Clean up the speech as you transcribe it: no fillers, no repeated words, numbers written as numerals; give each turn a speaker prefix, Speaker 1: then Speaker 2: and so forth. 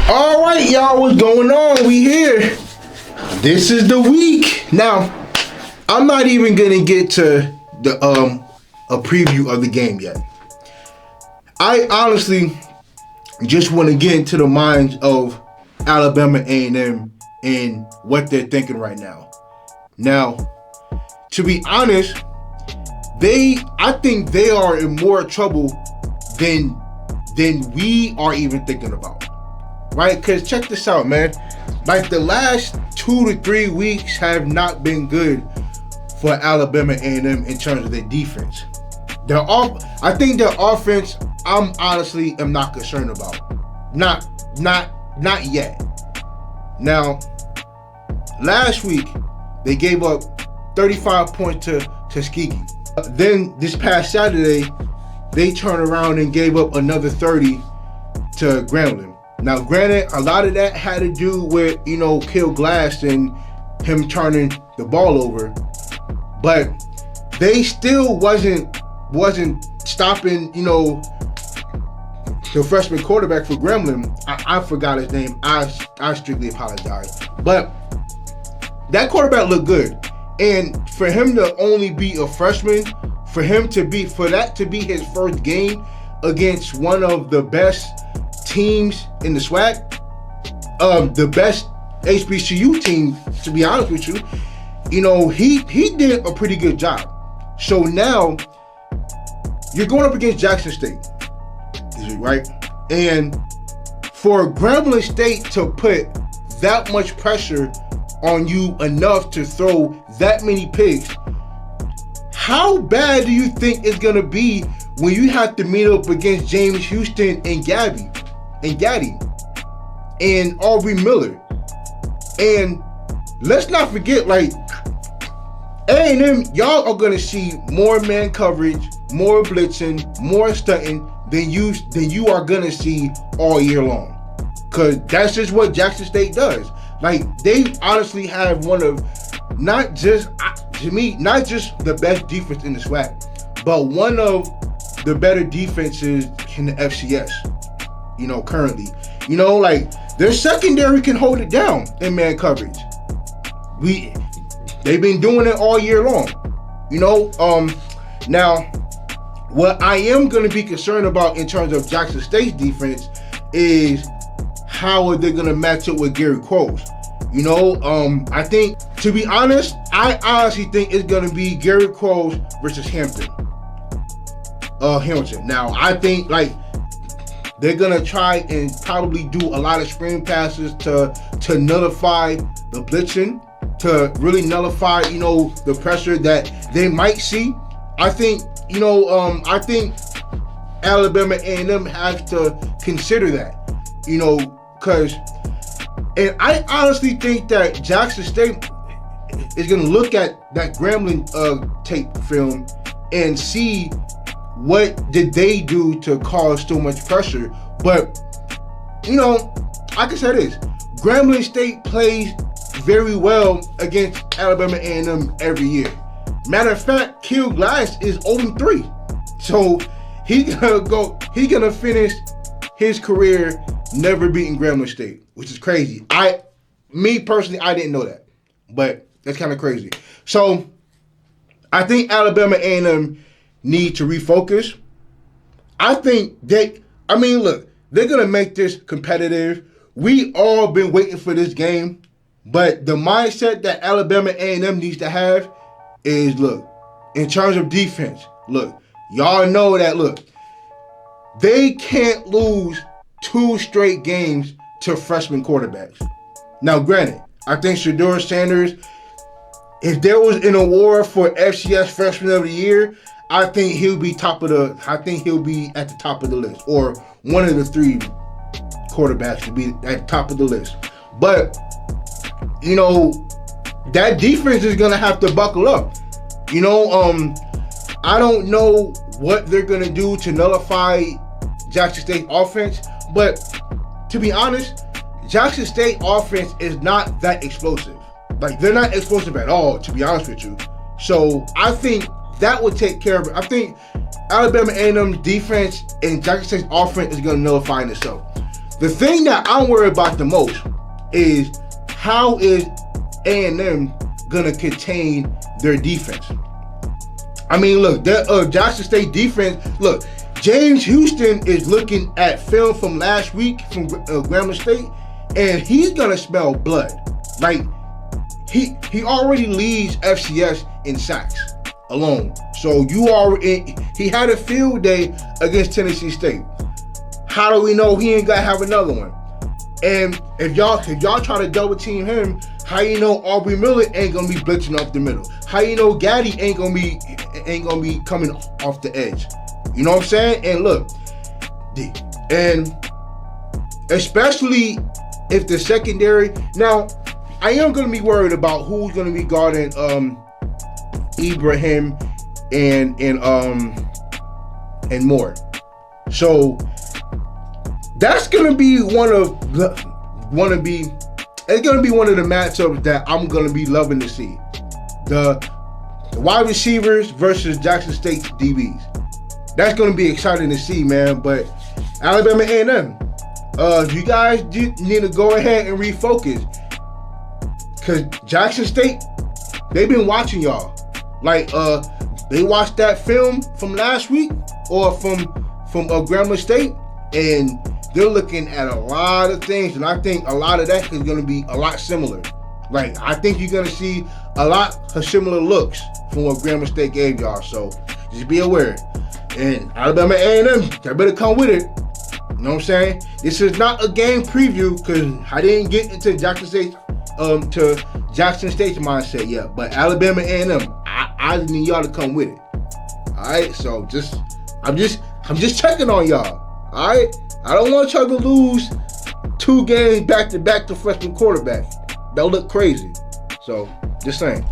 Speaker 1: All right, y'all, what's going on? We here. This is the week. Now, I'm not even gonna get to the a preview of the game yet. I honestly just want to get into the minds of Alabama A&M and what they're thinking right now. Now, to be honest, I think they are in more trouble than we are even thinking about. Right? Because check this out, man. Like, the last 2 to 3 weeks have not been good for Alabama A&M in terms of their defense. I think their offense, I'm honestly am not concerned about. Not yet. Now, last week they gave up 35 points to Tuskegee. Then this past Saturday, they turned around and gave up another 30 to Grambling. Now, granted, a lot of that had to do with, Kill Glass and him turning the ball over, but they still wasn't stopping, the freshman quarterback for Grambling. I forgot his name. I strictly apologize. But that quarterback looked good. And for him to only be a freshman, for that to be his first game against one of the best teams in the SWAC, the best HBCU team, to be honest with you, he did a pretty good job. So now you're going up against Jackson State, right? And for Grambling State to put that much pressure on you enough to throw that many picks, how bad do you think it's gonna be when you have to meet up against James Houston and Gaddy and Aubrey Miller? And let's not forget, like, A&M, y'all are gonna see more man coverage, more blitzing, more stunting than you are gonna see all year long. Cause that's just what Jackson State does. Like, they honestly have one of not just the best defense in the SWAC, but one of the better defenses in the FCS. Currently, like, their secondary can hold it down in man coverage. They've been doing it all year long. Now, what I am going to be concerned about in terms of Jackson State's defense is how are they going to match up with Gary Crowes. I think, to be honest, I honestly think it's going to be Gary Crowes versus Hamilton. Now, I think, like, they're going to try and probably do a lot of screen passes to nullify the blitzing, to really nullify, the pressure that they might see. I think, I think Alabama A&M has to consider that, because, and I honestly think that Jackson State is going to look at that Grambling tape film and see what did they do to cause so much pressure. But, I can say this, Grambling State plays very well against Alabama A&M every year. Matter of fact, Kill Glass is 0-3. So he's gonna finish his career never beating Grambling State, which is crazy. Me personally, I didn't know that, but that's kind of crazy. So I think Alabama A&M need to refocus. I think look, they're gonna make this competitive. We all been waiting for this game, but the mindset that Alabama A&M needs to have is, look, in terms of defense, look, y'all know that, look, they can't lose 2 straight games to freshman quarterbacks. Now, granted, I think Shedeur Sanders, if there was an award for FCS Freshman of the Year, I think he'll be at the top of the list, or one of the 3 quarterbacks to be at the top of the list. But, that defense is gonna have to buckle up. I don't know what they're gonna do to nullify Jackson State offense, but to be honest, Jackson State offense is not that explosive. Like, they're not explosive at all, to be honest with you. So I think that would take care of it. I think Alabama A&M's defense and Jackson State's offense is going to nullify itself. The thing that I'm worried about the most is how is A&M gonna contain their defense. I mean, look, that Jackson State defense. Look, James Houston is looking at film from last week from Grambling State, and he's gonna smell blood. Like he already leads FCS in sacks alone. So he had a field day against Tennessee State. How do we know he ain't gonna have another one? And if y'all try to double team him, how you know Aubrey Miller ain't gonna be blitzing off the middle? How you know Gaddy ain't gonna be coming off the edge? You know what I'm saying? And look, and especially if the secondary. Now, I am gonna be worried about who's gonna be guarding Ibrahim and more. So that's gonna be it's gonna be one of the matchups that I'm gonna be loving to see. The wide receivers versus Jackson State DBs. That's gonna be exciting to see, man. But Alabama A&M, you guys need to go ahead and refocus, cause Jackson State, they've been watching y'all. Like they watched that film from last week or from Grambling State, and they're looking at a lot of things, and I think a lot of that is going to be a lot similar. Like, I think you're going to see a lot of similar looks from what Grambling State gave y'all. So just be aware. And Alabama A&M, y'all better come with it. You know what I'm saying? This is not a game preview because I didn't get into Jackson State's mindset yet. But Alabama A&M, I need y'all to come with it. All right. So I'm just checking on y'all. All right. I don't want y'all to lose 2 games back to back to freshman quarterback. That'll look crazy. So, just saying.